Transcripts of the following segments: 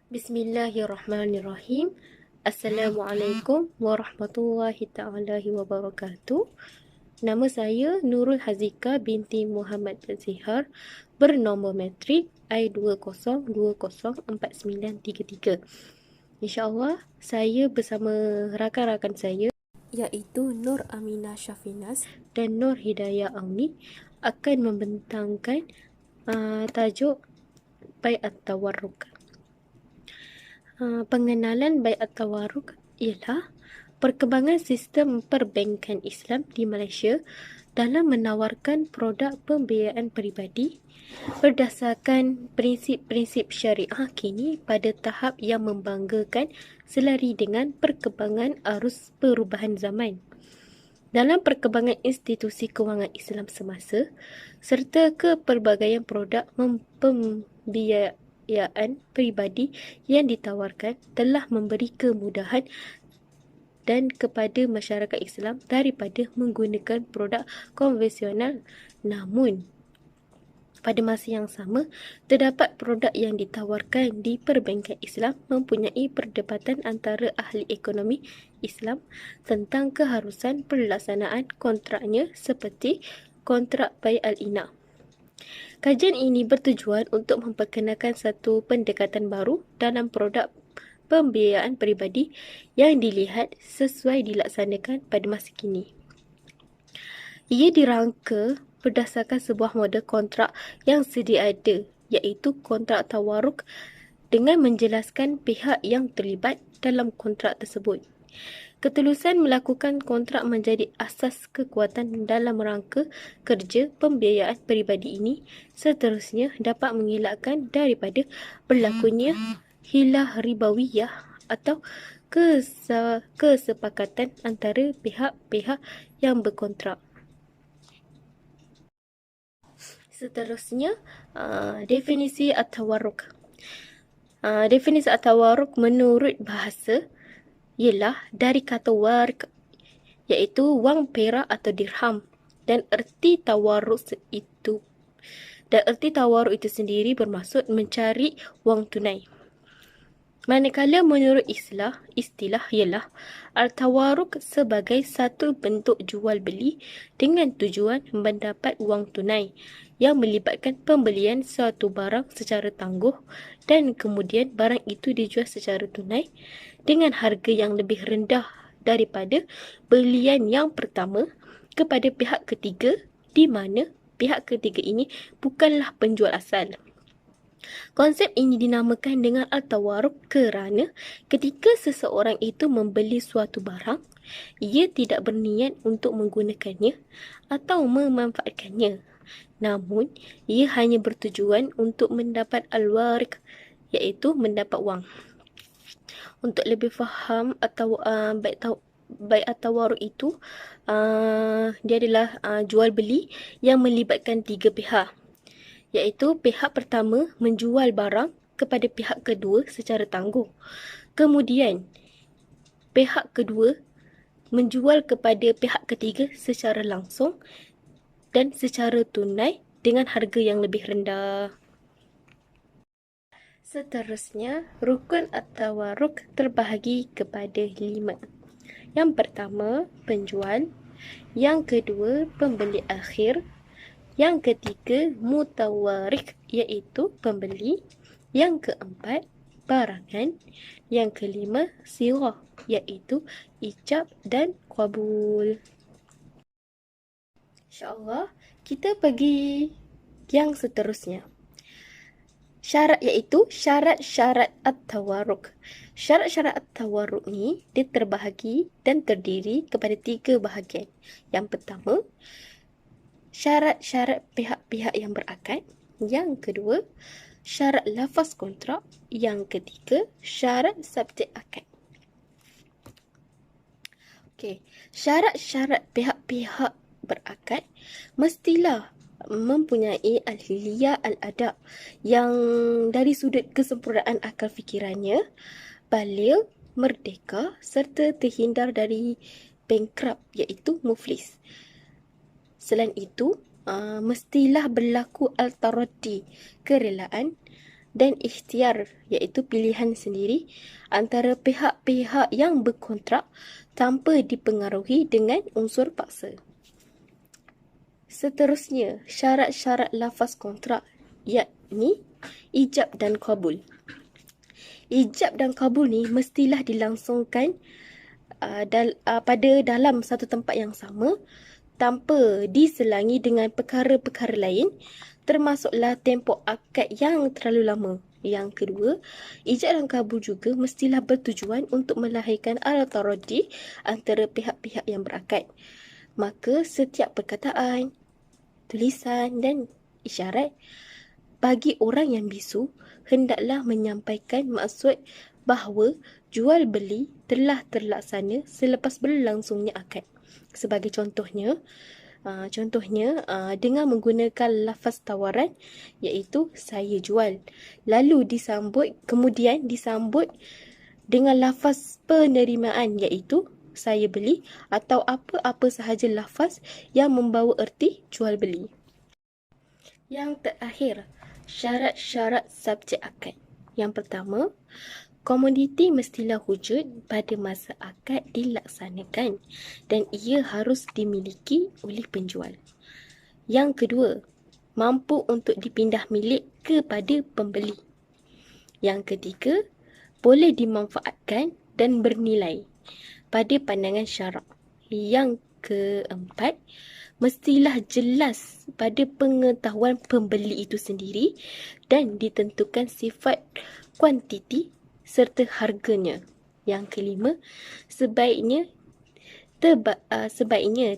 Bismillahirrahmanirrahim. Assalamualaikum warahmatullahi ta'ala wabarakatuh. Nama saya Nurul Hazika binti Muhammad Azhar, bernombor metrik I20204933. InsyaAllah saya bersama rakan-rakan saya iaitu Nur Aminah Syafinas dan Nur Hidayah Auni akan membentangkan tajuk Bai'at Tawarruk. Pengenalan Bai'at Tawarruk ialah perkembangan sistem perbankan Islam di Malaysia dalam menawarkan produk pembiayaan peribadi berdasarkan prinsip-prinsip syariah kini pada tahap yang membanggakan selari dengan perkembangan arus perubahan zaman. Dalam perkembangan institusi kewangan Islam semasa serta kepelbagaian produk pembiayaan peribadi yang ditawarkan telah memberi kemudahan dan kepada masyarakat Islam daripada menggunakan produk konvensional. Namun pada masa yang sama, terdapat produk yang ditawarkan di perbankan Islam mempunyai perdebatan antara ahli ekonomi Islam tentang keharusan pelaksanaan kontraknya seperti kontrak bai al-ina. Kajian ini bertujuan untuk memperkenalkan satu pendekatan baru dalam produk pembiayaan peribadi yang dilihat sesuai dilaksanakan pada masa kini. Ia dirangka berdasarkan sebuah model kontrak yang sedia ada, iaitu kontrak tawarruk, dengan menjelaskan pihak yang terlibat dalam kontrak tersebut. Ketulusan melakukan kontrak menjadi asas kekuatan dalam rangka kerja pembiayaan peribadi ini seterusnya dapat mengelakkan daripada berlakunya hilah ribawiyah atau kesepakatan antara pihak-pihak yang berkontrak. Seterusnya, definisi at-tawarruk. Definisi at-tawarruk menurut bahasa ialah dari kata warq, iaitu wang perak atau dirham, dan erti tawarruk itu sendiri bermaksud mencari wang tunai. Manakala menurut istilah ialah al-tawarruk sebagai satu bentuk jual beli dengan tujuan mendapat wang tunai yang melibatkan pembelian suatu barang secara tangguh dan kemudian barang itu dijual secara tunai dengan harga yang lebih rendah daripada belian yang pertama kepada pihak ketiga, di mana pihak ketiga ini bukanlah penjual asal. Konsep ini dinamakan dengan al-tawarruk kerana ketika seseorang itu membeli suatu barang, ia tidak berniat untuk menggunakannya atau memanfaatkannya. Namun, ia hanya bertujuan untuk mendapat al-warq, iaitu mendapat wang. Untuk lebih faham atau bai'at tawarruk itu, dia adalah jual beli yang melibatkan tiga pihak, iaitu pihak pertama menjual barang kepada pihak kedua secara tangguh. Kemudian, pihak kedua menjual kepada pihak ketiga secara langsung dan secara tunai dengan harga yang lebih rendah. Seterusnya, rukun at-tawarruk terbahagi kepada 5. Yang pertama, penjual. Yang kedua, pembeli akhir. Yang ketiga, mutawarik, iaitu pembeli. Yang keempat, barangan. Yang kelima, sirah, iaitu ijab dan qabul. InsyaAllah, kita pergi yang seterusnya. Syarat, iaitu syarat-syarat at-tawarruk. Syarat-syarat at-tawarruk ni dia terbahagi dan terdiri kepada 3 bahagian. Yang pertama, syarat-syarat pihak-pihak yang berakad. Yang kedua, syarat lafaz kontrak. Yang ketiga, syarat subjek akad. Okey, syarat-syarat pihak-pihak berakad mestilah mempunyai al-hiliyah al-adab yang dari sudut kesempurnaan akal fikirannya, baligh, merdeka serta terhindar dari bankrupt, iaitu muflis. Selain itu, mestilah berlaku al-taraddi, kerelaan dan ikhtiar iaitu pilihan sendiri antara pihak-pihak yang berkontrak tanpa dipengaruhi dengan unsur paksa. Seterusnya, syarat-syarat lafaz kontrak yakni ijab dan kabul. Ijab dan kabul ni mestilah dilangsungkan pada dalam satu tempat yang sama tanpa diselangi dengan perkara-perkara lain, termasuklah tempoh akad yang terlalu lama. Yang kedua, ijab dan kabul juga mestilah bertujuan untuk melahirkan al-taradi antara pihak-pihak yang berakad. Maka setiap perkataan, tulisan dan isyarat bagi orang yang bisu hendaklah menyampaikan maksud bahawa jual beli telah terlaksana selepas berlangsungnya akad. Sebagai contohnya, dengan menggunakan lafaz tawaran iaitu saya jual, lalu kemudian disambut dengan lafaz penerimaan iaitu saya beli, atau apa-apa sahaja lafaz yang membawa erti jual beli. Yang terakhir, syarat-syarat subjek akad. Yang pertama, komoditi mestilah wujud pada masa akad dilaksanakan dan ia harus dimiliki oleh penjual. Yang kedua, mampu untuk dipindah milik kepada pembeli. Yang ketiga, boleh dimanfaatkan dan bernilai pada pandangan syarak. Yang keempat, mestilah jelas pada pengetahuan pembeli itu sendiri dan ditentukan sifat kuantiti serta harganya. Yang kelima, sebaiknya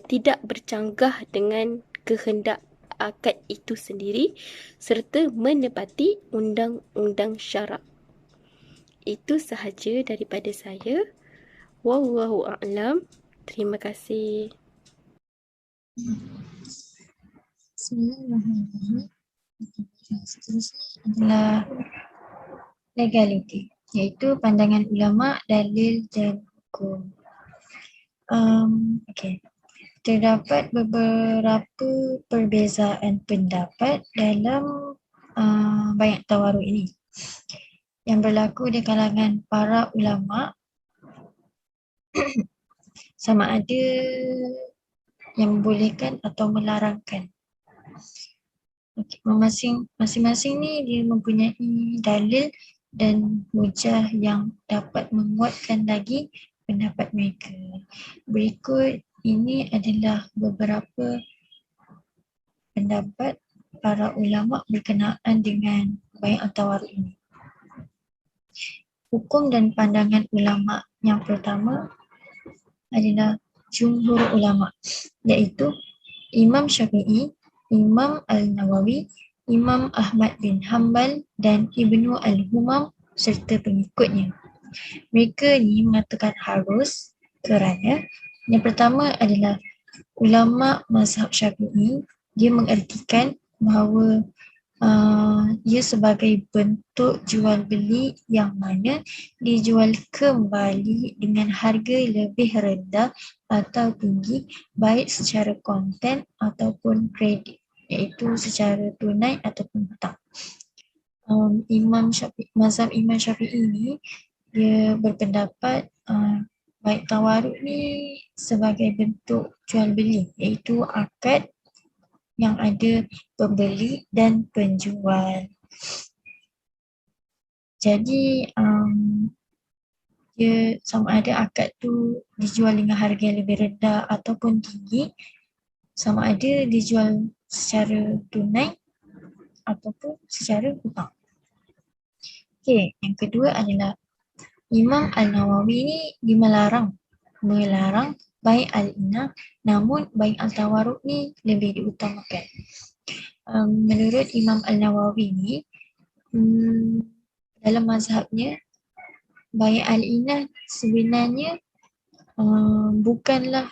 tidak bercanggah dengan kehendak akad itu sendiri serta menepati undang-undang syarak. Itu sahaja daripada saya. Wallahu a'lam. Terima kasih. Bismillahirrahmanirrahim. Seterusnya adalah legality, iaitu pandangan ulama, dalil dan hukum. Terdapat beberapa perbezaan pendapat dalam bai'at tawaruq ini yang berlaku di kalangan para ulama sama ada yang membolehkan atau melarangkan. Masing-masing ni dia mempunyai dalil dan hujah yang dapat menguatkan lagi pendapat mereka. Berikut ini adalah beberapa pendapat para ulama berkenaan dengan bai'at tawaruq ini. Hukum dan pandangan ulama yang pertama adalah jumhur ulama, iaitu Imam Syafi'i, Imam Al-Nawawi, Imam Ahmad bin Hanbal dan Ibnu Al-Humam serta pengikutnya. Mereka ni mengatakan harus kerana yang pertama adalah ulama mazhab Syafi'i, dia mengertikan bahawa ia sebagai bentuk jual beli yang mana dijual kembali dengan harga lebih rendah atau tinggi baik secara konten ataupun kredit, iaitu secara tunai ataupun hutang. Mazhab Imam Syafi'i ni dia berpendapat baik tawaruq ni sebagai bentuk jual beli, iaitu akad yang ada pembeli dan penjual. Jadi dia sama ada akad tu dijual dengan harga yang lebih rendah ataupun tinggi, sama ada dijual secara tunai ataupun secara hutang. Okey, yang kedua adalah Imam Al-Nawawi ni dia melarang bai' al-inah, namun bai' al-tawaruq ni lebih diutamakan. Menurut Imam Al-Nawawi ni, dalam mazhabnya bai' al-inah sebenarnya bukanlah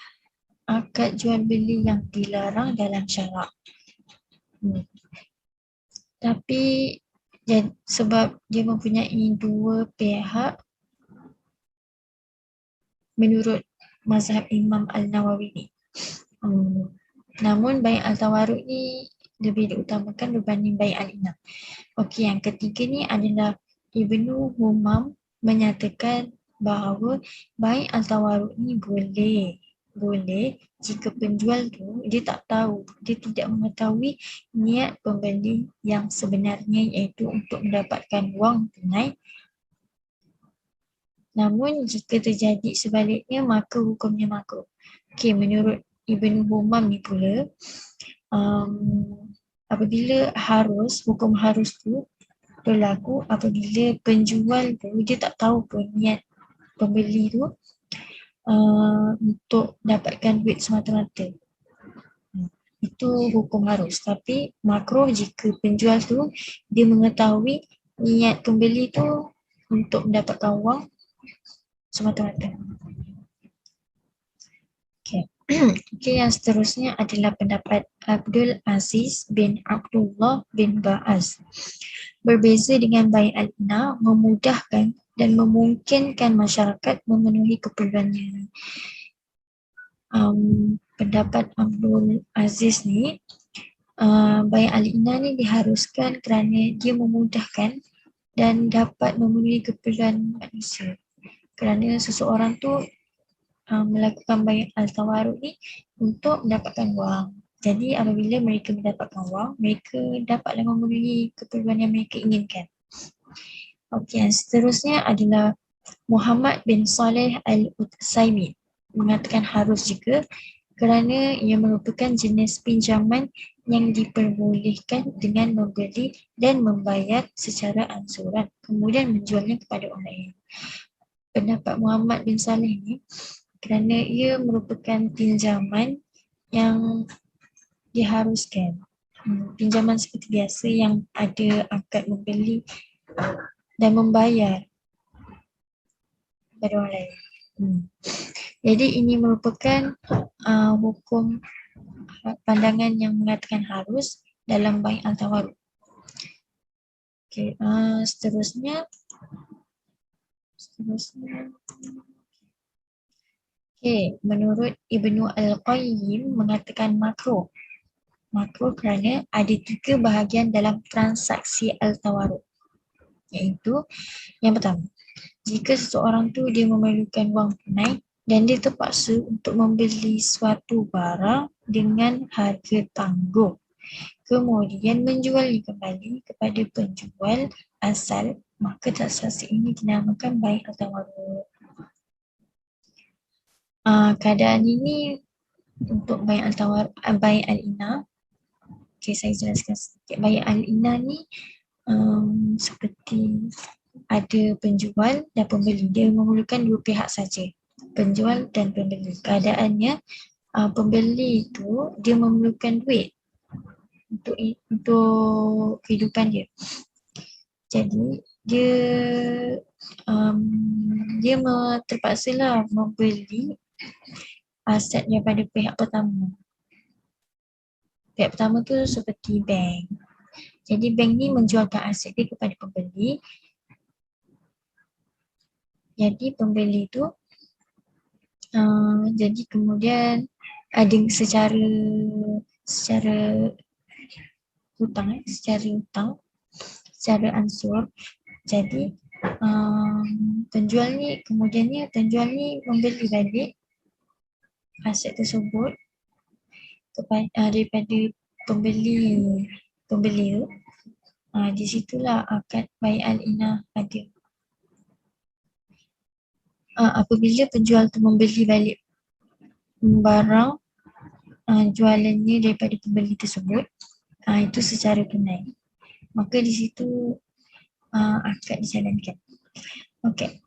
akad jual beli yang dilarang dalam syarak. Tapi sebab dia mempunyai dua pihak menurut mazhab Imam Al-Nawawi ni. Namun bai' al-tawaruq ni lebih diutamakan berbanding bai' al-inah. Okey, yang ketiga ni adalah Ibnu Humam menyatakan bahawa bai' al-tawaruk ni boleh jika penjual tu dia tak tahu, dia tidak mengetahui niat pembeli yang sebenarnya, iaitu untuk mendapatkan wang tunai. Namun jika terjadi sebaliknya, maka hukumnya makruh. Okey, menurut Ibnu Humam ni pula, apabila hukum harus tu berlaku apabila penjual tu dia tak tahu pun niat pembeli tu untuk dapatkan duit semata-mata. Itu hukum harus. Tapi makruh jika penjual tu dia mengetahui niat pembeli tu untuk mendapatkan wang semata-mata. Okay. Okay, yang seterusnya adalah pendapat Abdul Aziz bin Abdullah bin Ba'az. Berbeza dengan bai' al-inah, memudahkan dan memungkinkan masyarakat memenuhi keperluannya. Pendapat Abdul Aziz ni, bai' al-inah ni diharuskan kerana dia memudahkan dan dapat memenuhi keperluan manusia. Kerana seseorang tu melakukan bai' al-tawaruk ni untuk mendapatkan wang. Jadi apabila mereka mendapatkan wang, mereka dapatlah memenuhi keperluan yang mereka inginkan. Okey, yang seterusnya adalah Muhammad bin Saleh Al-Utsaimin mengatakan harus juga kerana ia merupakan jenis pinjaman yang diperbolehkan dengan membeli dan membayar secara ansuran, kemudian menjualnya kepada orang lain. Pendapat Muhammad bin Saleh ni kerana ia merupakan pinjaman yang diharuskan. Pinjaman seperti biasa yang ada akad membeli dan membayar kepada orang lain. Jadi ini merupakan hukum pandangan yang mengatakan harus dalam bai' al-tawaruk. Okay, seterusnya. Okay, menurut Ibnu Al-Qayyim mengatakan makruh. Makruh kerana ada 3 bahagian dalam transaksi al-tawaruk. Iaitu yang pertama, jika seseorang tu dia memerlukan wang tunai dan dia terpaksa untuk membeli suatu barang dengan harga tangguh, kemudian menjualnya kembali kepada penjual asal, maka transaksi ini dinamakan bai' al-tawaruk. Keadaan ini untuk bai' al-inah. Okay, saya jelaskan sedikit. Bai' al-inah ni seperti ada penjual dan pembeli. Dia memerlukan 2 pihak saja, penjual dan pembeli. Keadaannya pembeli itu dia memerlukan duit untuk kehidupan dia. Jadi dia terpaksalah membeli aset daripada pihak pertama. Pihak pertama tu seperti bank. Jadi bank ni menjualkan aset dia kepada pembeli. Jadi pembeli tu jadi kemudian ada secara hutang, secara ansur. Jadi penjual ni membeli balik aset tersebut daripada pembeli tu. Di situlah akad bai' al-inah ada. Apabila penjual tu membeli balik barang jualannya daripada pembeli tersebut, itu secara tunai, maka di situ akad dijalankan. Okey.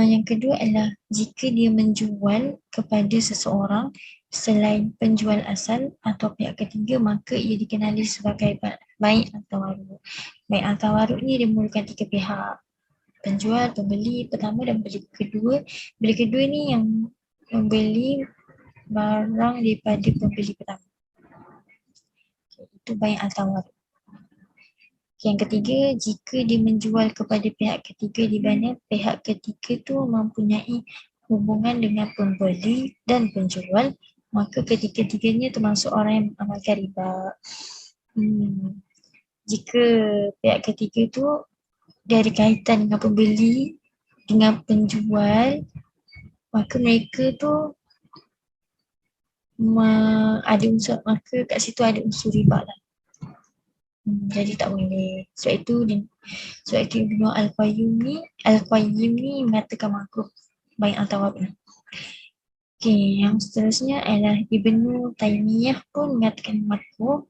Yang kedua adalah jika dia menjual kepada seseorang selain penjual asal atau pihak ketiga, maka ia dikenali sebagai bai' al-tawaruk. Bai' al-tawaruk ni dia memerlukan 3 pihak, penjual, pembeli pertama dan pembeli kedua. Pembeli kedua ni yang membeli barang daripada pembeli pertama. Itu bai' al-tawaruk. Yang ketiga, jika dia menjual kepada pihak ketiga di mana pihak ketiga tu mempunyai hubungan dengan pembeli dan penjual, maka ketiga-tiganya termasuk orang yang mengamalkan riba. Jika pihak ketiga tu dia ada kaitan dengan pembeli, dengan penjual, maka mereka tu ada unsur, maka kat situ ada unsur riba lah. Jadi tak boleh. Sebab itu Ibnu Al-Qayyim ni mengatakan makruh bai' at-tawarruk ni. Okey, yang seterusnya adalah Ibnu Taimiyah pun mengatakan makruh.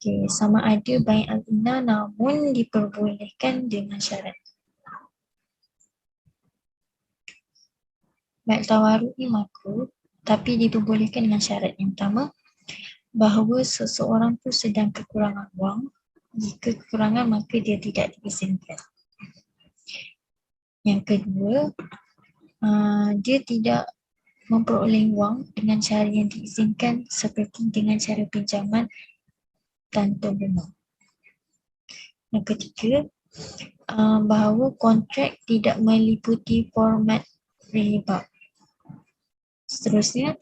Okey, sama ada bai' al-ina namun diperbolehkan dengan syarat. Bai' tawarruk ni makruh tapi diperbolehkan dengan syarat. Yang pertama, bahawa seseorang tu sedang kekurangan wang. Jika kekurangan maka dia tidak diizinkan. Yang kedua, dia tidak memperoleh wang dengan cara yang diizinkan seperti dengan cara pinjaman tanpa bunga. Yang ketiga, bahawa kontrak tidak meliputi format riba. Seterusnya,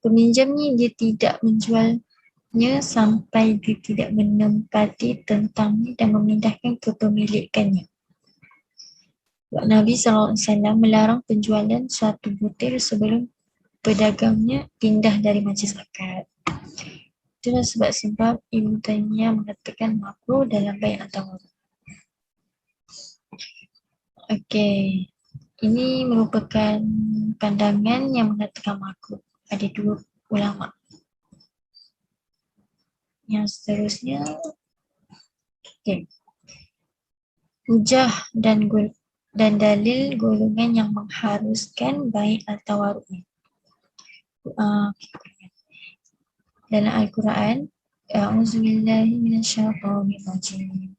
peminjam ni dia tidak menjualnya sampai dia tidak menempati tentangnya dan memindahkan kepemilikannya. Nabi SAW melarang penjualan suatu butir sebelum pedagangnya pindah dari majlis akad. Itulah sebab Ibn Taymiyah mengatakan makruh dalam bai' at-tawarruk. Okey, ini merupakan pandangan yang mengatakan makruh. Ada dua ulama. Yang seterusnya, okey, hujah dan dalil golongan yang mengharuskan bai' at-tawarruk ni. Dalam Al-Quran, A'udzubillahi minasyaitonirrajim.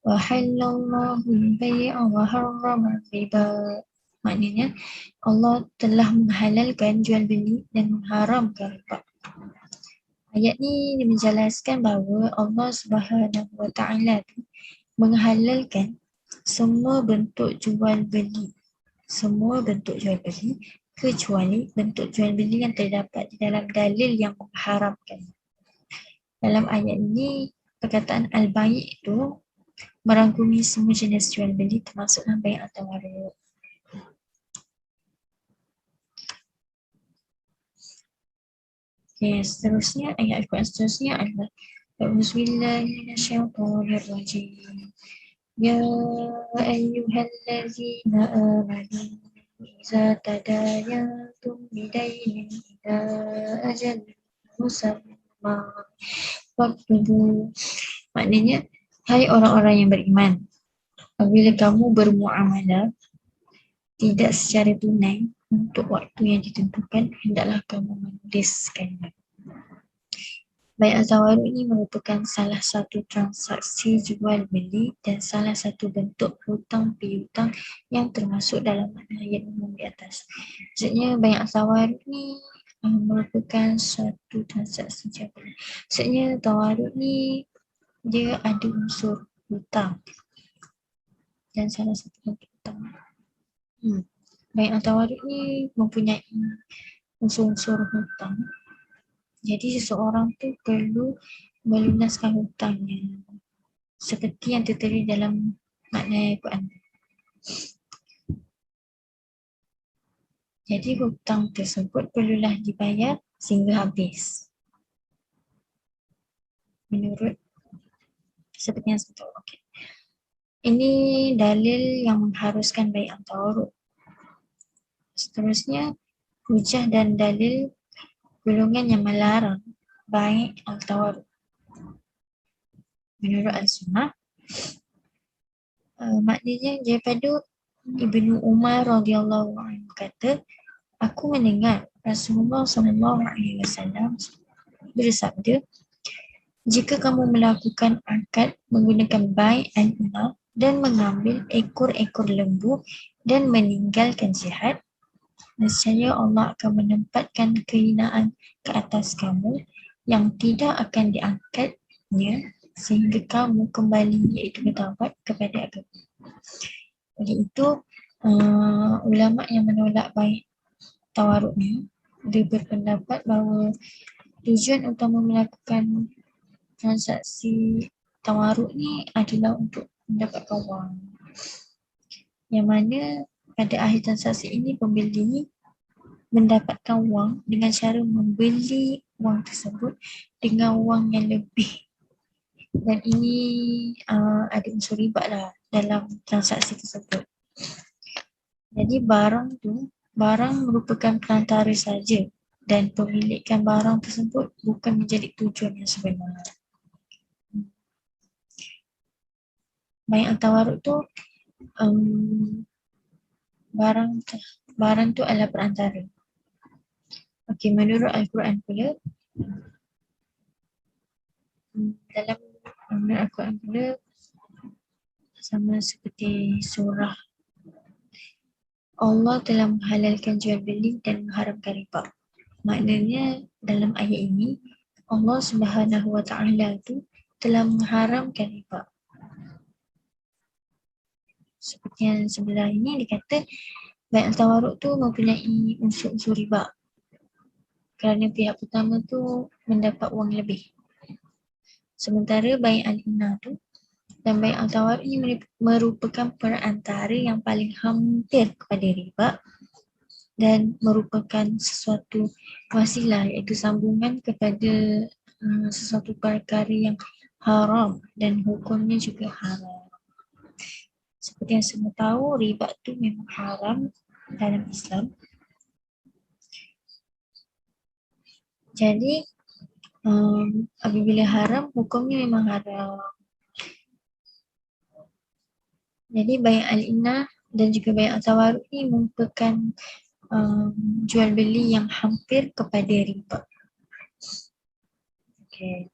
Wa halallahu al-bai'a wa harrama riba. Maknanya Allah telah menghalalkan jual beli dan mengharamkan riba. Ayat ni menjelaskan bahawa Allah Subhanahu wa taala menghalalkan semua bentuk jual beli. Semua bentuk jual beli kecuali bentuk jual beli yang terdapat di dalam dalil yang mengharamkan. Dalam ayat ini, perkataan al-bai' itu merangkumi semua jenis jual beli termasuklah bai' at-tawarruk. Okay, seterusnya, ayat Al-Quran seterusnya adalah A'udzubillahi minasyaitonirrajim. Ya ayyuhallazina amanu iza tadayantum bidainin ila ajal musamma faktubu. Maknanya, hai orang-orang yang beriman, apabila kamu bermuamalah tidak secara tunai untuk waktu yang ditentukan, hendaklah kamu menuliskannya. Bai' at-tawarruk ini merupakan salah satu transaksi jual beli dan salah satu bentuk hutang piutang yang termasuk dalam makna ayat umum di atas. Maksudnya bai' at-tawarruk ni merupakan suatu transaksi jual beli. Maksudnya tawarruk ni dia ada unsur hutang dan salah satu bentuk hutang. Bai' at-tawarruk ni mempunyai unsur-unsur hutang. Jadi seseorang tu perlu melunaskan hutangnya seperti yang tertera dalam makna Al-Quran. Jadi hutang tersebut perlulah dibayar sehingga habis. Menurut seperti yang saya tahu. Okay. Ini dalil yang mengharuskan bai' at-tawarruk. Seterusnya, hujah dan dalil golongan yang melarang bai' at-tawarruk. Menurut Al-Sunnah, maknanya daripada Ibnu Umar radhiyallahu anhu kata, aku mendengar Rasulullah SAW bersabda, jika kamu melakukan akad menggunakan bai' al-ina dan mengambil ekor-ekor lembu dan meninggalkan jihad, nescaya Allah akan menempatkan kehinaan ke atas kamu yang tidak akan diangkatnya sehingga kamu kembali iaitu bertaubat kepada agama. Oleh itu, ulama yang menolak bai' tawarruk ni, dia berpendapat bahawa tujuan utama melakukan transaksi tawaruk ni adalah untuk mendapatkan wang. Yang mana pada akhir transaksi ini pembeli mendapatkan wang dengan cara membeli wang tersebut dengan wang yang lebih. Dan ini ada unsur riba lah dalam transaksi tersebut. Jadi barang merupakan perantara saja dan pemilikan barang tersebut bukan menjadi tujuan yang sebenar. Bay'at tawaruk tu barang tu adalah perantara. Okey, menurut Al-Quran pula menurut Al-Quran pula sama seperti surah, Allah telah menghalalkan jual beli dan mengharamkan riba. Maknanya dalam ayat ini Allah Subhanahu Wa Taala tu telah mengharamkan riba. Seperti yang sebelah ini dikata bay'at tawaruk tu mempunyai unsur-unsur riba. Kerana pihak pertama tu mendapat wang lebih. Sementara bay'at al-inah tu dan bay'at tawaruk ini merupakan perantara yang paling hampir kepada riba dan merupakan sesuatu wasilah, iaitu sambungan kepada sesuatu perkara yang haram dan hukumnya juga haram. Seperti yang semua tahu, riba tu memang haram dalam Islam. Jadi apabila haram, hukumnya memang haram. Jadi bay'at al-inah dan juga bay'at tawaruk ni merupakan jual beli yang hampir kepada riba. Okey.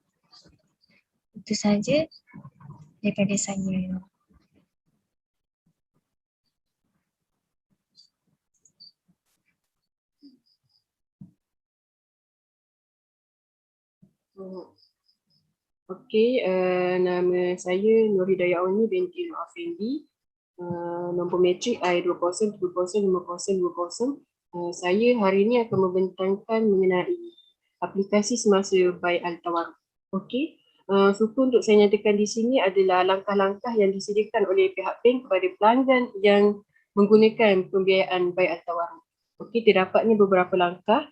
Itu saja daripada saya. Okey, nama saya Nur Hidayah Auni binti Nur Afendi. Nombor matrik I20305020. Saya hari ini akan membentangkan mengenai aplikasi semasa bay'at tawaruk. Okey. Suku untuk saya nyatakan di sini adalah langkah-langkah yang disediakan oleh pihak bank kepada pelanggan yang menggunakan pembiayaan bay'at tawaruk. Okey, terdapatnya beberapa langkah.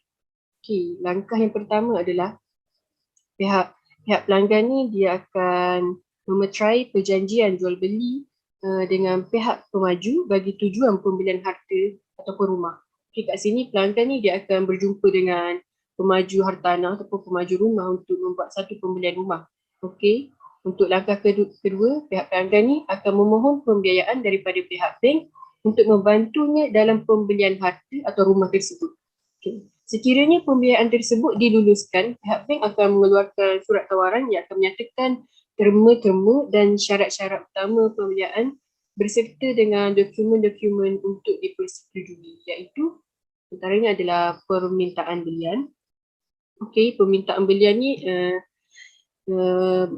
Okey, langkah yang pertama adalah pihak pelanggan ni dia akan memeterai perjanjian jual beli dengan pihak pemaju bagi tujuan pembelian harta ataupun rumah. Okey, kat sini pelanggan ni dia akan berjumpa dengan pemaju hartanah ataupun pemaju rumah untuk membuat satu pembelian rumah. Okey, untuk langkah kedua, pihak pelanggan ni akan memohon pembiayaan daripada pihak bank untuk membantunya dalam pembelian harta atau rumah tersebut. Okey. Sekiranya pembiayaan tersebut diluluskan, pihak bank akan mengeluarkan surat tawaran yang akan menyatakan terma-terma dan syarat-syarat utama pembiayaan berserta dengan dokumen-dokumen untuk dipersetujui, iaitu antaranya adalah permintaan belian. Okey, permintaan belian ni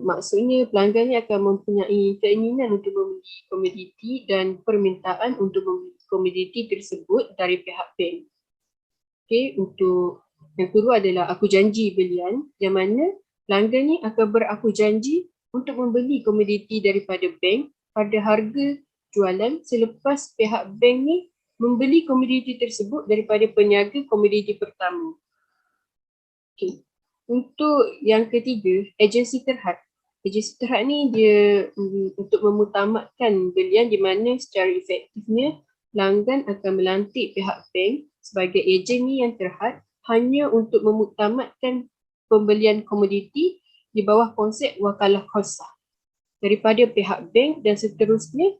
maksudnya pelanggan ni akan mempunyai keinginan untuk membeli komoditi dan permintaan untuk membeli komoditi tersebut dari pihak bank. Okey, untuk yang kedua adalah aku janji belian, yang mana pelanggan ni akan beraku janji untuk membeli komoditi daripada bank pada harga jualan selepas pihak bank ni membeli komoditi tersebut daripada peniaga komoditi pertama. Okey. Untuk yang ketiga, agensi terhad. Agensi terhad ni dia untuk memutamatkan belian di mana secara efektifnya pelanggan akan melantik pihak bank sebagai ejen ni yang terhad hanya untuk memutamatkan pembelian komoditi di bawah konsep wakalah khosah daripada pihak bank dan seterusnya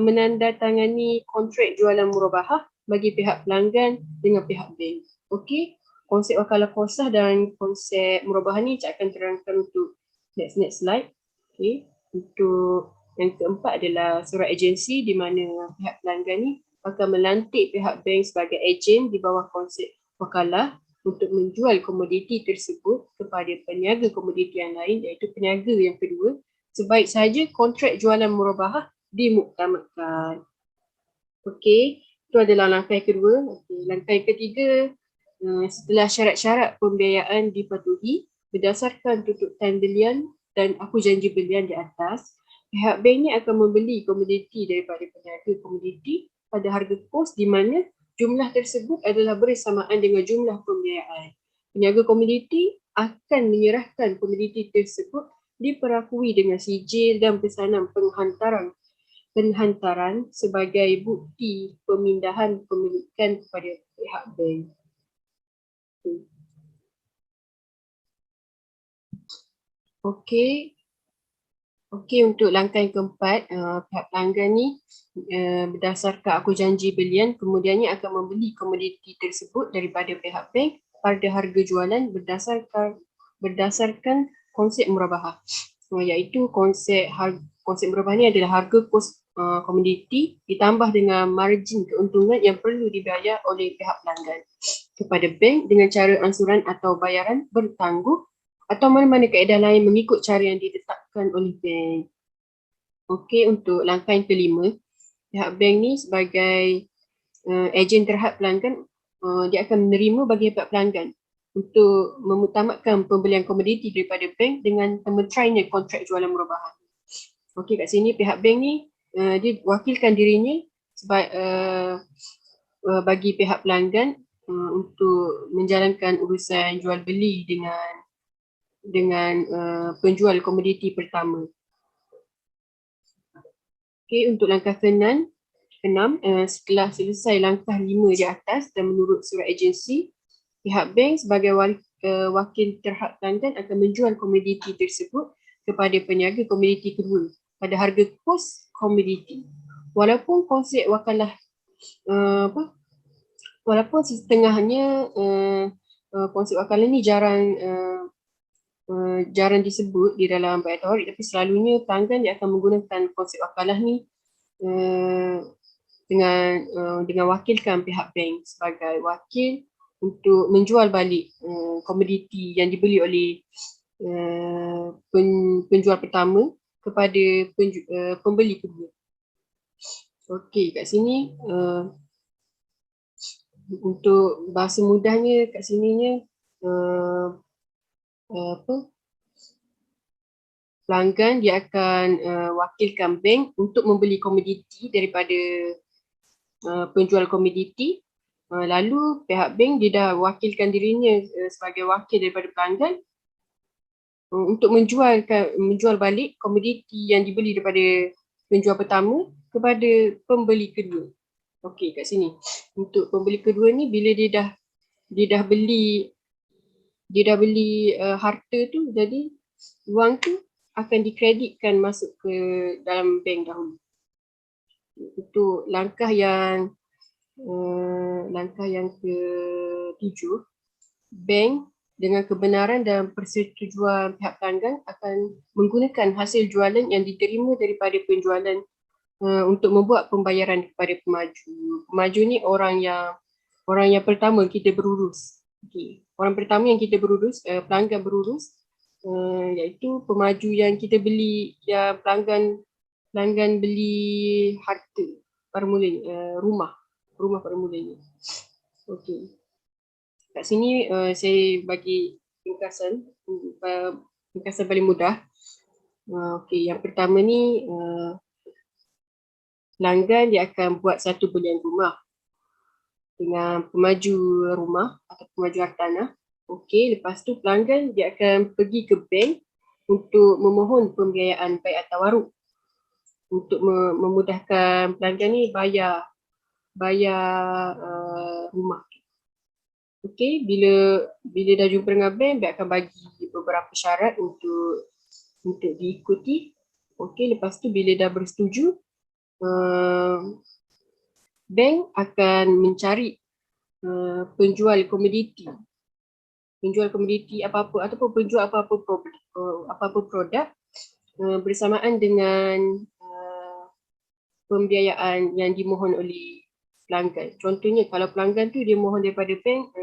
menandatangani kontrak jualan murabahah bagi pihak pelanggan dengan pihak bank. Okey, konsep wakalah khosah dan konsep murabahah ni saya akan terangkan untuk next slide. Okey, untuk yang keempat adalah surat agensi di mana pihak pelanggan ni akan melantik pihak bank sebagai ejen di bawah konsep wakalah untuk menjual komoditi tersebut kepada peniaga komoditi yang lain, iaitu peniaga yang kedua, sebaik sahaja kontrak jualan murabahah dimuktamadkan. Okey, itu adalah langkah yang kedua. Okey, langkah yang ketiga, setelah syarat-syarat pembiayaan dipatuhi, berdasarkan tuntutan belian dan aku janji belian di atas, pihak bank ni akan membeli komoditi daripada peniaga komoditi pada harga kos di mana jumlah tersebut adalah bersamaan dengan jumlah pembiayaan. Peniaga komoditi akan menyerahkan komoditi tersebut diperakui dengan sijil dan pesanan penghantaran sebagai bukti pemindahan pemilikan kepada pihak bank. Okey. Okey, untuk langkah yang keempat, pihak pelanggan ni berdasarkan aku janji belian, kemudiannya akan membeli komoditi tersebut daripada pihak bank pada harga jualan berdasarkan konsep murabahah. Iaitu konsep murabahah ni adalah harga kos komoditi ditambah dengan margin keuntungan yang perlu dibayar oleh pihak pelanggan kepada bank dengan cara ansuran atau bayaran bertangguh atau mana-mana kaedah lain mengikut cara yang ditetapkan oleh bank. Okey, untuk langkah yang kelima, pihak bank ni sebagai ejen terhad pelanggan, dia akan menerima bagi pihak pelanggan untuk memutamatkan pembelian komoditi daripada bank dengan temetrainya kontrak jualan murabahan. Okey, kat sini pihak bank ni dia wakilkan dirinya bagi pihak pelanggan untuk menjalankan urusan jual beli dengan penjual komoditi pertama. Okey, untuk langkah keenam, setelah selesai langkah 5 di atas dan menurut surat agensi, pihak bank sebagai wakil terhad pelanggan akan menjual komoditi tersebut kepada peniaga komoditi kedua pada harga kos komoditi. Walaupun konsep wakalah walaupun setengahnya konsep wakalah ni jarang disebut di dalam baiat tawarik, tapi selalunya pelanggan dia akan menggunakan konsep wakalah ni dengan wakilkan pihak bank sebagai wakil untuk menjual balik komoditi yang dibeli oleh penjual pertama kepada pembeli kedua. Okey, kat sini untuk bahasa mudahnya kat sininya pelanggan dia akan wakilkan bank untuk membeli komoditi daripada penjual komoditi, lalu pihak bank dia dah wakilkan dirinya sebagai wakil daripada pelanggan untuk menjual balik komoditi yang dibeli daripada penjual pertama kepada pembeli kedua. Okey, kat sini untuk pembeli kedua ni bila dia dah beli harta tu, jadi wang tu akan dikreditkan masuk ke dalam bank dahulu. Untuk langkah yang ke-7, bank dengan kebenaran dan persetujuan pihak pelanggan akan menggunakan hasil jualan yang diterima daripada penjualan untuk membuat pembayaran kepada pemaju. Pemaju ni orang yang pertama kita berurus. Okay. Orang pertama yang kita berurus, pelanggan berurus, iaitu pemaju yang kita beli, yang pelanggan beli harta pada mulanya, rumah pada mulanya. Okey. Kat sini saya bagi ringkasan paling mudah. Okey, yang pertama ni pelanggan dia akan buat satu belian rumah dengan pemaju rumah atau pemaju hartanah. Okey, lepas tu pelanggan dia akan pergi ke bank untuk memohon pembiayaan baiat tawaruk untuk memudahkan pelanggan ni bayar rumah. Okey, bila dah jumpa dengan bank akan bagi beberapa syarat untuk diikuti. Okey, lepas tu bila dah bersetuju, bank akan mencari penjual komoditi apa-apa ataupun penjual apa-apa produk bersamaan dengan pembiayaan yang dimohon oleh pelanggan. Contohnya kalau pelanggan tu dia mohon daripada bank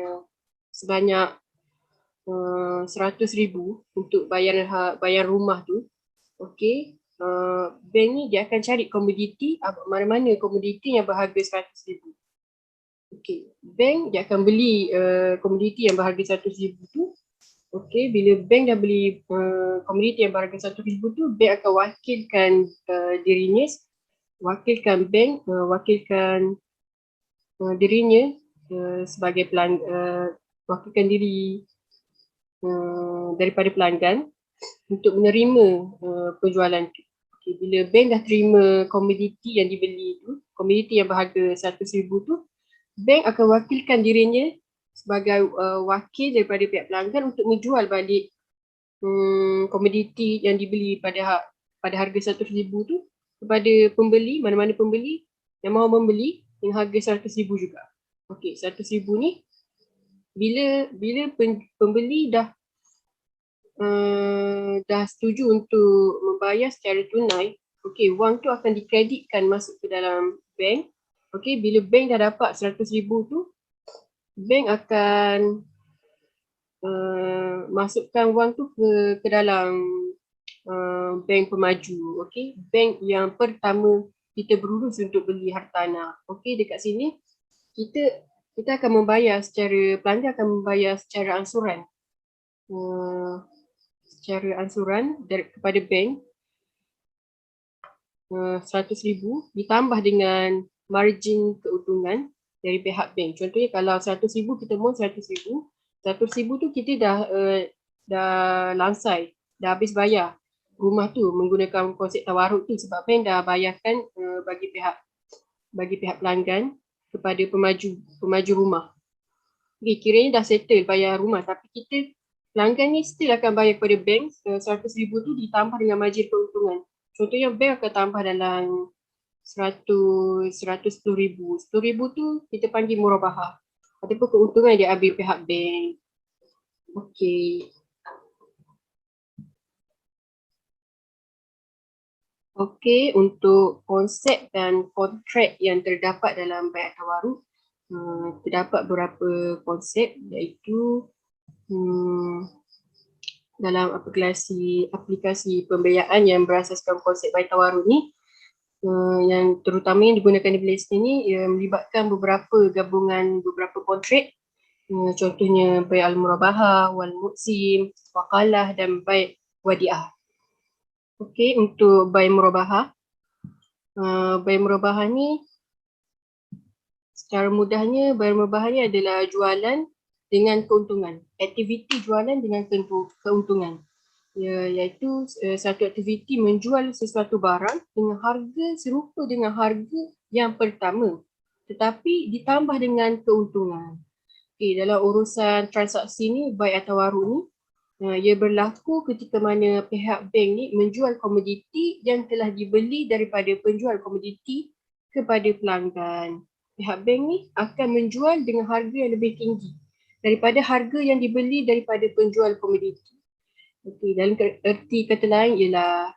sebanyak 100,000 untuk bayar rumah tu. Okey, bank ni dia akan cari komoditi, mana-mana komoditi yang berharga 100,000. Okey, bank dia akan beli komoditi yang berharga 100,000 tu Okey, bila bank dah beli komoditi yang berharga 1,000 tu, bank akan wakilkan dirinya, wakilkan bank, wakilkan dirinya sebagai wakilkan diri daripada pelanggan untuk menerima penjualan tu. Okay, bila bank dah terima komoditi yang dibeli tu, komoditi yang berharga 100,000 tu, bank akan wakilkan dirinya sebagai wakil daripada pihak pelanggan untuk menjual balik komoditi yang dibeli pada harga 100,000 tu kepada pembeli, mana-mana pembeli yang mahu membeli dengan harga 100,000 juga. Okey, 100,000 ni bila pembeli dah setuju untuk membayar secara tunai, okey, wang tu akan dikreditkan masuk ke dalam bank. Okey, bila bank dah dapat 100,000 tu, bank akan masukkan wang tu ke dalam bank pemaju. Okey, bank yang pertama kita berurus untuk beli hartanah. Okey, dekat sini kita akan membayar secara, pelanggan akan membayar secara ansuran. Secara ansuran kepada bank 100,000 ditambah dengan margin keuntungan dari pihak bank. Contohnya kalau 100,000 kita mohon 100,000, 100,000 tu kita dah lansai, dah habis bayar rumah tu menggunakan konsep tawaruk tu sebab bank dah bayarkan bagi pihak pelanggan kepada pemaju rumah. Okay, kiranya dah settle bayar rumah, tapi pelanggan ni still akan bayar kepada bank 100,000 tu ditambah dengan margin keuntungan. Contohnya bank akan tambah dalam 110,000. 10,000 tu kita panggil murabahah ataupun keuntungan yang diambil pihak bank. Okey. Okey, untuk konsep dan kontrak yang terdapat dalam bai'at tawaruk, terdapat beberapa konsep iaitu dalam aplikasi pembiayaan yang berasaskan konsep bai'at tawaruk ni, yang terutama yang digunakan di Malaysia ni melibatkan beberapa gabungan beberapa kontrak, contohnya bai' al-murabahah, wal muqsim, wakalah dan bai' wadiah. Okey, untuk bai' murabahah, bai' murabahah ni secara mudahnya bai' murabahah ni adalah jualan dengan keuntungan, aktiviti jualan dengan keuntungan. Iaitu satu aktiviti menjual sesuatu barang dengan harga serupa dengan harga yang pertama tetapi ditambah dengan keuntungan. Okay, dalam urusan transaksi ni, bai' tawaruk ni, ia berlaku ketika mana pihak bank ni menjual komoditi yang telah dibeli daripada penjual komoditi kepada pelanggan. Pihak bank ni akan menjual dengan harga yang lebih tinggi daripada harga yang dibeli daripada penjual komoditi. Okey, dalam erti kata lain ialah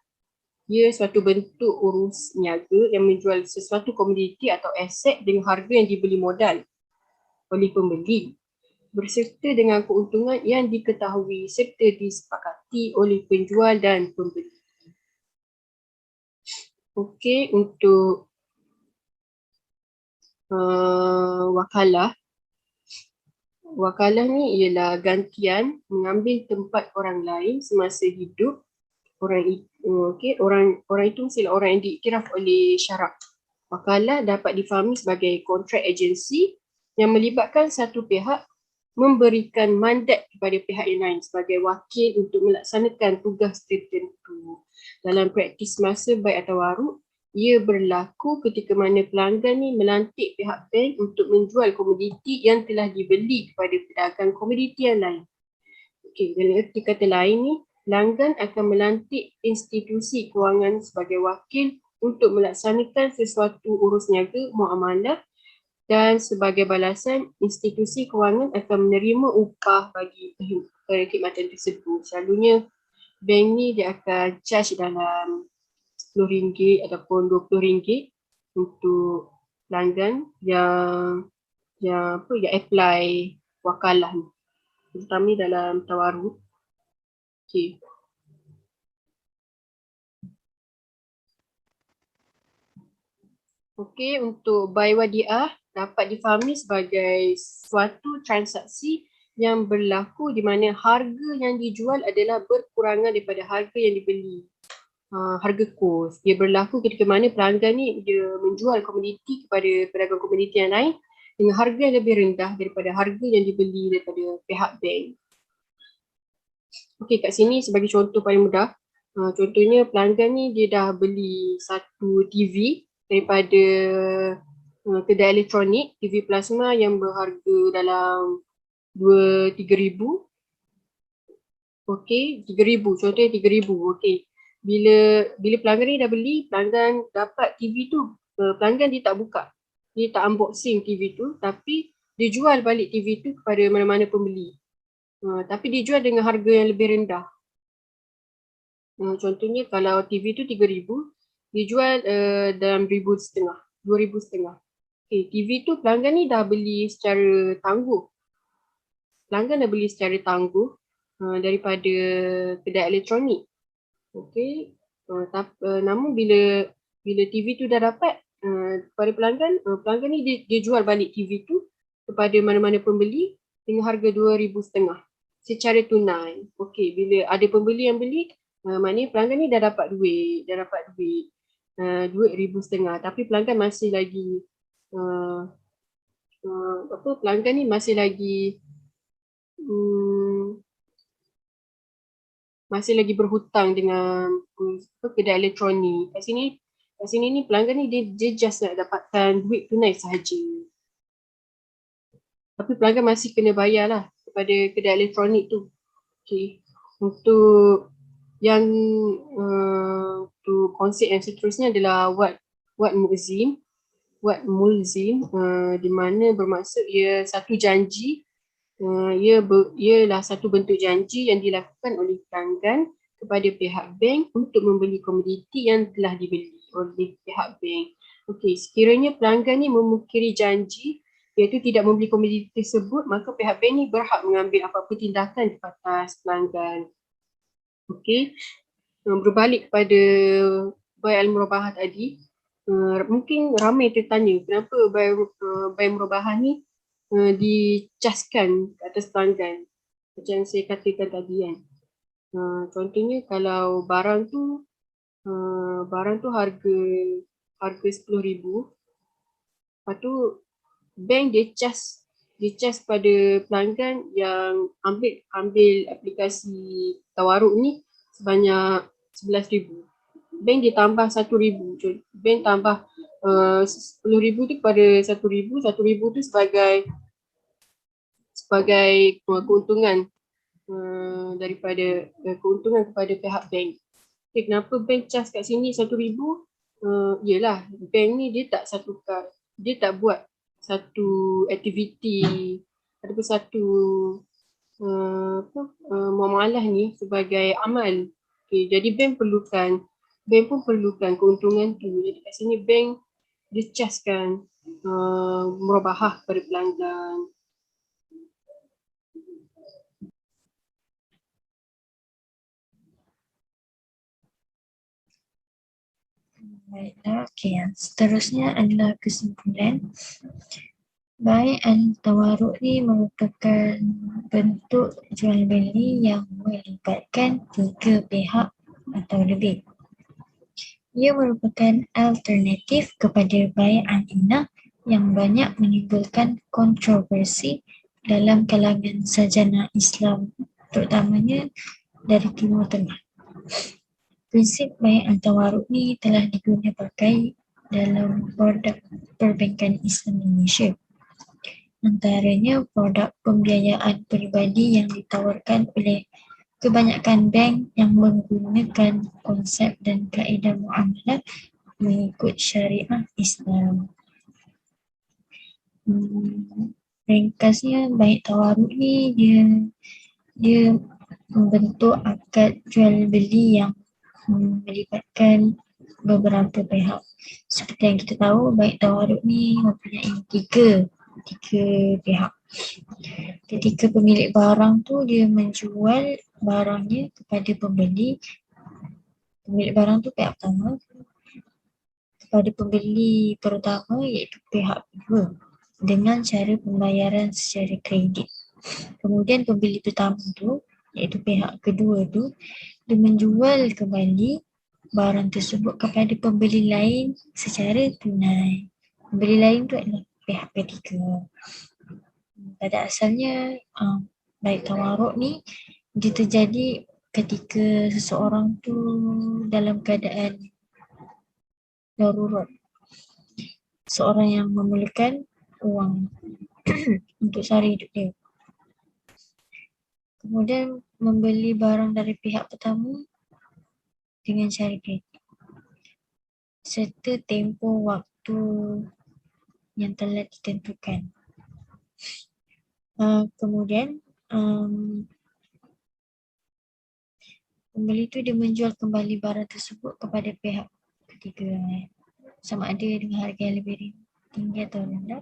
ia suatu bentuk urus niaga yang menjual sesuatu komoditi atau aset dengan harga yang dibeli modal oleh pembeli berserta dengan keuntungan yang diketahui serta disepakati oleh penjual dan pembeli. Okey, untuk wakalah. Wakalah ni ialah gantian mengambil tempat orang lain semasa hidup. Orang itu mestilah orang yang diiktiraf oleh syarak. Wakalah dapat difahami sebagai kontrak agensi yang melibatkan satu pihak memberikan mandat kepada pihak yang lain sebagai wakil untuk melaksanakan tugas tertentu. Dalam praktis masa bai' tawaruk, ia berlaku ketika mana pelanggan ni melantik pihak bank untuk menjual komoditi yang telah dibeli kepada pedagang komoditi yang lain. Okey, dalam erti kata lain ni, pelanggan akan melantik institusi kewangan sebagai wakil untuk melaksanakan sesuatu urus niaga, muamalah, dan sebagai balasan institusi kewangan akan menerima upah bagi perkhidmatan tersebut. Selalunya bank ni dia akan charge dalam RM10 ataupun RM20 untuk pelanggan yang apply wakalah ni, terutama dalam tawaruk. Okey. Okey, untuk bai' wadiah dapat difahami sebagai suatu transaksi yang berlaku di mana harga yang dijual adalah berkurangan daripada harga yang dibeli. Harga kos. Dia berlaku ketika mana pelanggan ni dia menjual komoditi kepada pedagang komoditi yang lain dengan harga yang lebih rendah daripada harga yang dibeli daripada pihak bank. Okey, kat sini sebagai contoh paling mudah. Contohnya pelanggan ni dia dah beli satu TV daripada kedai elektronik, TV plasma yang berharga dalam 2-3 ribu. Okey, 3 ribu. Contohnya 3 ribu. Okey. Bila pelanggan ni dah beli, pelanggan dapat TV tu, pelanggan dia tak buka. Dia tak unboxing TV tu, tapi dia jual balik TV tu kepada mana-mana pembeli. Tapi dia jual dengan harga yang lebih rendah. Contohnya kalau TV tu 3 ribu, dia jual dalam 1,500, 2,500. Okay, TV tu pelanggan ni dah beli secara tangguh. Pelanggan dah beli secara tangguh daripada kedai elektronik. Okay, namun bila TV tu dah dapat kepada pelanggan, pelanggan ni dia jual balik TV tu kepada mana-mana pembeli dengan harga 2,500 secara tunai. Okay, bila ada pembeli yang beli, maknanya pelanggan ni dah dapat duit 2,500, tapi pelanggan masih lagi pelanggan ni masih lagi berhutang dengan kedai elektronik. Kat sini ni pelanggan ni dia just nak dapatkan duit tunai sahaja. Tapi pelanggan masih kena bayar lah kepada kedai elektronik tu. Okay. Untuk yang untuk konsep yang seterusnya adalah wat mulzim. Wat mulzim di mana bermaksud ia satu janji. Ialah satu bentuk janji yang dilakukan oleh pelanggan kepada pihak bank untuk membeli komoditi yang telah dibeli oleh pihak bank. Okey, sekiranya pelanggan ni memungkiri janji iaitu tidak membeli komoditi tersebut, maka pihak bank ni berhak mengambil apa-apa tindakan di atas pelanggan. Okey, berbalik kepada bai al-murabahah tadi, mungkin ramai tertanya kenapa bai murabahah ni dicaskan ke atas pelanggan macam saya katakan tadi kan. Contohnya kalau barang tu harga 10,000, lepas tu bank dia cas pada pelanggan yang ambil aplikasi tawaruk ni sebanyak 11,000. Bank dia tambah 1,000. Bank tambah 10,000 tu kepada 1,000. 1,000 tu sebagai keuntungan daripada keuntungan kepada pihak bank. Okay, kenapa bank cas kat sini 1,000? Yelah, bank ni dia tak buat satu aktiviti ataupun satu muamalah ni sebagai amal. Okay, jadi bank pun perlukan keuntungan tu. Jadi kat sini bank dia caskan murabahah kepada pelanggan. Baiklah, okey. Seterusnya adalah kesimpulan. Bai al-tawaruk ni merupakan bentuk jual beli yang melibatkan 3 pihak atau lebih. Ia merupakan alternatif kepada bai al-inah yang banyak menimbulkan kontroversi dalam kalangan sarjana Islam, terutamanya dari Timur Tengah. Prinsip bai al-tawaruk ni telah digunakan pakai dalam produk perbankan Islam Malaysia. Antaranya produk pembiayaan peribadi yang ditawarkan oleh kebanyakan bank yang menggunakan konsep dan kaedah muamalah mengikut syariah Islam. Ringkasnya, bai tawaruk ni dia membentuk akad jual beli yang melibatkan beberapa pihak. Seperti yang kita tahu, bai tawaruk ni mempunyai tiga pihak. Ketika pemilik barang tu dia menjual barangnya kepada pembeli, pemilik barang tu pihak pertama, kepada pembeli pertama iaitu pihak kedua dengan cara pembayaran secara kredit. Kemudian pembeli pertama tu, iaitu pihak kedua tu, dia menjual kembali barang tersebut kepada pembeli lain secara tunai. Pembeli lain tu adalah pihak ketiga. Pada asalnya baik tawaruk ni dia terjadi ketika seseorang tu dalam keadaan darurat. Seorang yang memerlukan wang untuk sara hidup dia. Kemudian membeli barang dari pihak pertama dengan cara kredit serta tempoh waktu yang telah ditentukan. Kemudian pembeli tu dia menjual kembali barang tersebut kepada pihak ketiga, sama ada dengan harga yang lebih tinggi atau rendah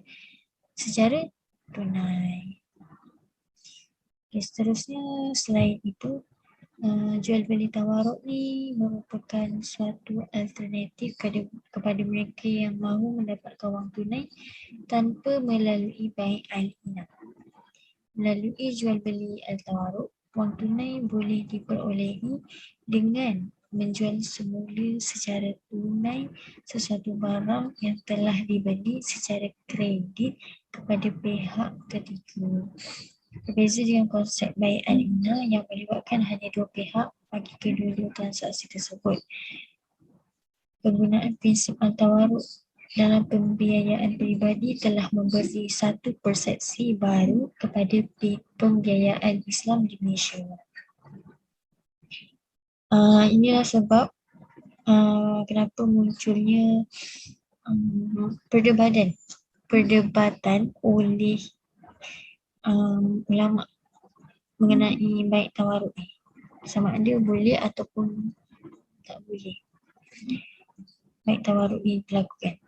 secara tunai. Okay, seterusnya selain itu jual beli tawaruk ni merupakan suatu alternatif kepada mereka yang mahu mendapatkan wang tunai tanpa melalui bai' al-inah. Melalui jual beli al-tawaruk, wang tunai boleh diperolehi dengan menjual semula secara tunai sesuatu barang yang telah dibeli secara kredit kepada pihak ketiga. Berbeza dengan konsep bai' al-inah yang melibatkan hanya dua pihak bagi kedua-dua transaksi tersebut. Penggunaan prinsip al-tawaruk dalam pembiayaan peribadi telah memberi satu persepsi baru kepada pembiayaan Islam di Malaysia. Inilah sebab kenapa munculnya perdebatan oleh ulama mengenai bai' tawaruk ni, sama ada boleh ataupun tak boleh bai' tawaruk ni dilakukan.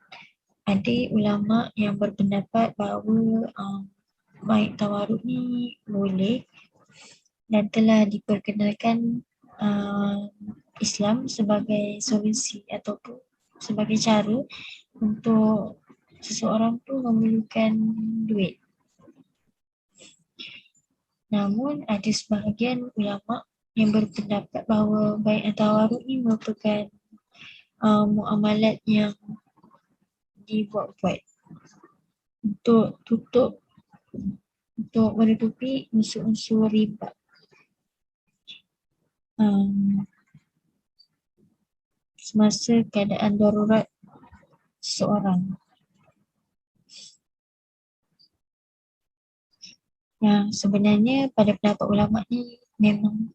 Ada ulama yang berpendapat bahawa bai' tawaruk ni boleh dan telah diperkenalkan Islam sebagai solusi ataupun sebagai cara untuk seseorang tu memerlukan duit. Namun ada sebahagian ulama yang berpendapat bahawa bai' tawaruk ni merupakan muamalat yang dibuat-buat untuk menutupi unsur-unsur riba. Semasa keadaan darurat seseorang. Yang sebenarnya pada pendapat ulama ni memang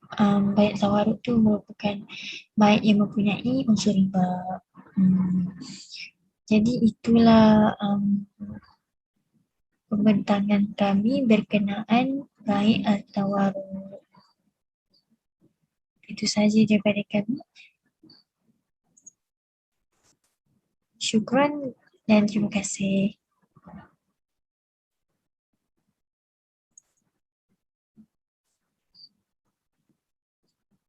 bai' tawaruk tu merupakan bai' yang mempunyai unsur riba. Jadi itulah pembentangan kami berkenaan bai' al-tawaruk. Itu sahaja daripada kami. Syukran dan terima kasih.